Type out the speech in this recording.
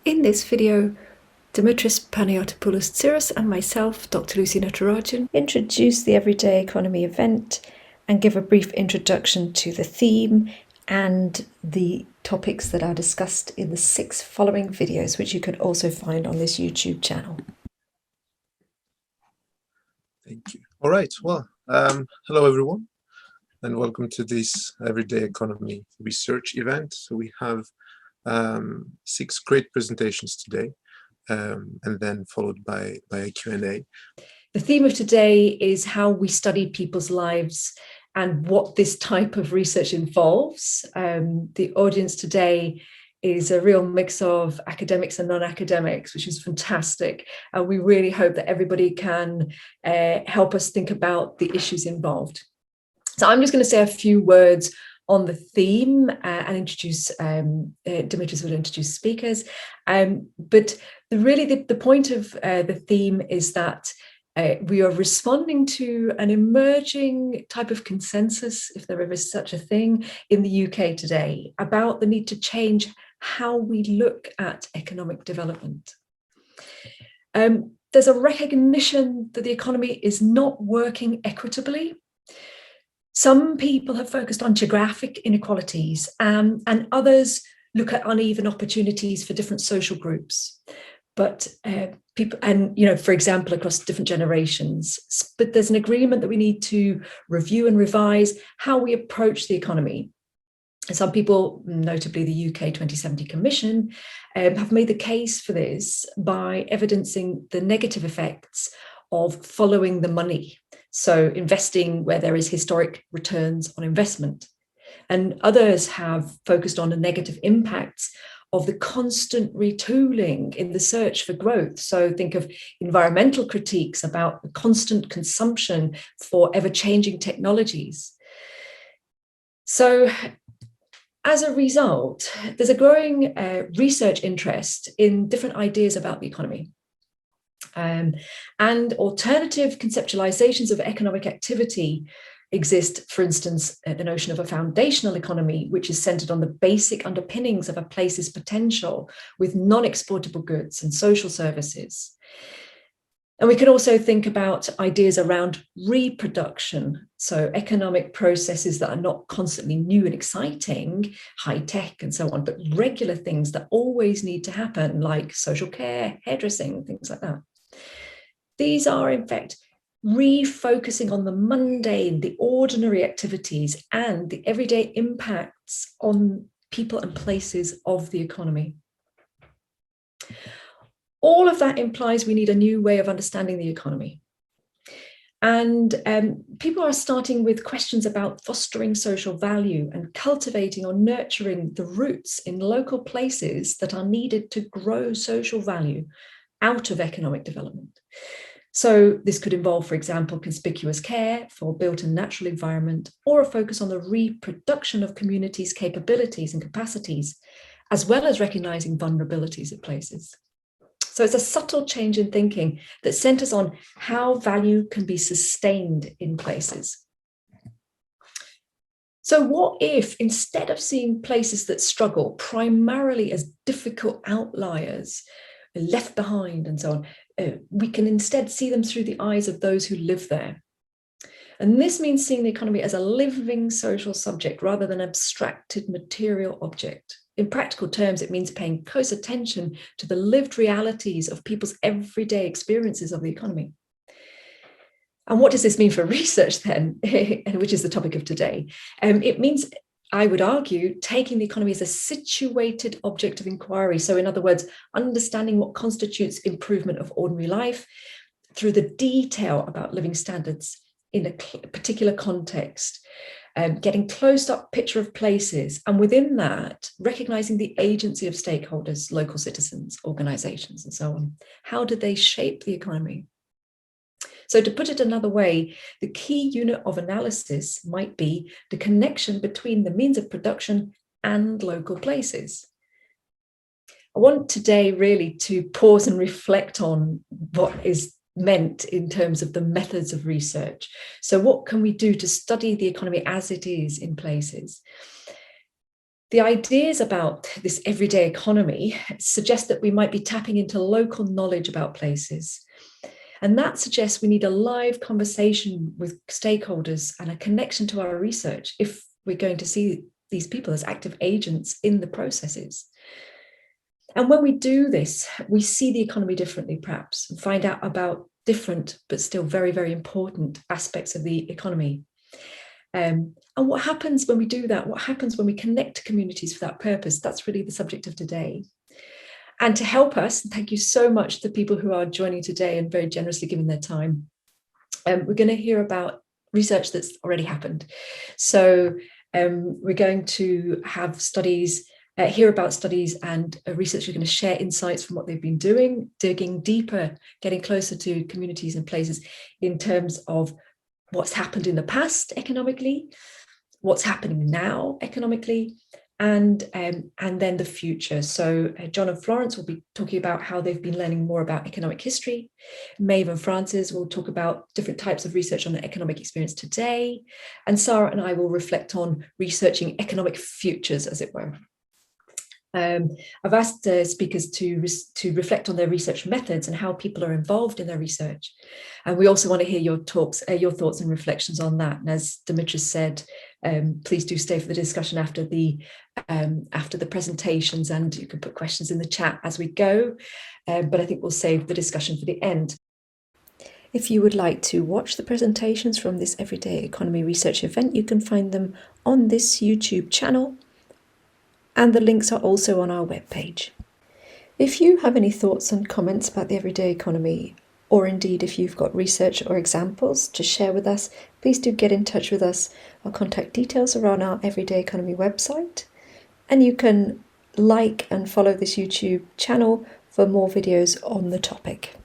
In this video, Dimitrios Panayotopoulos-Tsiros and myself, Dr. Lucy Natarajan, introduce the Everyday Economy event and give a brief introduction to the theme and the topics that are discussed in the 6 following videos, which you can also find on this YouTube channel. Thank you. All right. Well, hello everyone, and welcome to this Everyday Economy research event. So we have 6 great presentations today, and then followed by a Q&A. The theme of today is how we study people's lives and what this type of research involves. The audience today is a real mix of academics and non-academics, which is fantastic. And we really hope that everybody can help us think about the issues involved. So I'm just going to say a few words on the theme and introduce, Dimitrios will introduce speakers. But the point of the theme is that we are responding to an emerging type of consensus, if there is such a thing, in the UK today about the need to change how we look at economic development. There's a recognition that the economy is not working equitably. Some people have focused on geographic inequalities, and others look at uneven opportunities for different social groups. But people, and for example, across different generations. But there's an agreement that we need to review and revise how we approach the economy. And some people, notably the UK 2070 Commission, have made the case for this by evidencing the negative effects of following the money. So investing where there is historic returns on investment. And others have focused on the negative impacts of the constant retooling in the search for growth. So think of environmental critiques about the constant consumption for ever-changing technologies. So as a result, there's a growing research interest in different ideas about the economy. And alternative conceptualizations of economic activity exist. For instance, the notion of a foundational economy, which is centered on the basic underpinnings of a place's potential with non-exportable goods and social services. And we can also think about ideas around reproduction, so economic processes that are not constantly new and exciting, high tech and so on, but regular things that always need to happen, like social care, hairdressing, things like that. These are, in fact, refocusing on the mundane, the ordinary activities and the everyday impacts on people and places of the economy. All of that implies we need a new way of understanding the economy. And people are starting with questions about fostering social value and cultivating or nurturing the roots in local places that are needed to grow social value out of economic development. So this could involve, for example, conspicuous care for built and natural environment, or a focus on the reproduction of communities' capabilities and capacities, as well as recognizing vulnerabilities of places. So it's a subtle change in thinking that centers on how value can be sustained in places. So what if, instead of seeing places that struggle primarily as difficult outliers, left behind and so on, we can instead see them through the eyes of those who live there. And this means seeing the economy as a living social subject rather than abstracted material object. In practical terms, it means paying close attention to the lived realities of people's everyday experiences of the economy. And what does this mean for research then, which is the topic of today? It means, I would argue, taking the economy as a situated object of inquiry. So in other words, understanding what constitutes improvement of ordinary life through the detail about living standards in a particular context, getting closed-up picture of places, and within that, recognizing the agency of stakeholders, local citizens, organizations, and so on. How do they shape the economy? So to put it another way, the key unit of analysis might be the connection between the means of production and local places. I want today really to pause and reflect on what is meant in terms of the methods of research. So what can we do to study the economy as it is in places? The ideas about this everyday economy suggest that we might be tapping into local knowledge about places. And that suggests we need a live conversation with stakeholders and a connection to our research if we're going to see these people as active agents in the processes. And when we do this, we see the economy differently, perhaps, and find out about different but still very, very important aspects of the economy. And what happens when we do that? What happens when we connect to communities for that purpose? That's really the subject of today. And to help us, thank you so much to the people who are joining today and very generously giving their time. We're going to hear about research that's already happened. So we're going to have studies, hear about studies and researchers are going to share insights from what they've been doing, digging deeper, getting closer to communities and places in terms of what's happened in the past economically, what's happening now economically, and then the future. So John and Florence will be talking about how they've been learning more about economic history. Maeve and Francis will talk about different types of research on the economic experience today. And Sarah and I will reflect on researching economic futures, as it were. I've asked speakers to reflect on their research methods and how people are involved in their research. And we also want to hear your thoughts and reflections on that. And as Dimitrios said, please do stay for the discussion after the presentations, and you can put questions in the chat as we go. But I think we'll save the discussion for the end. If you would like to watch the presentations from this Everyday Economy Research event, you can find them on this YouTube channel. And the links are also on our webpage. If you have any thoughts and comments about the everyday economy, or indeed if you've got research or examples to share with us, please do get in touch with us. Our contact details are on our Everyday Economy website. And you can like and follow this YouTube channel for more videos on the topic.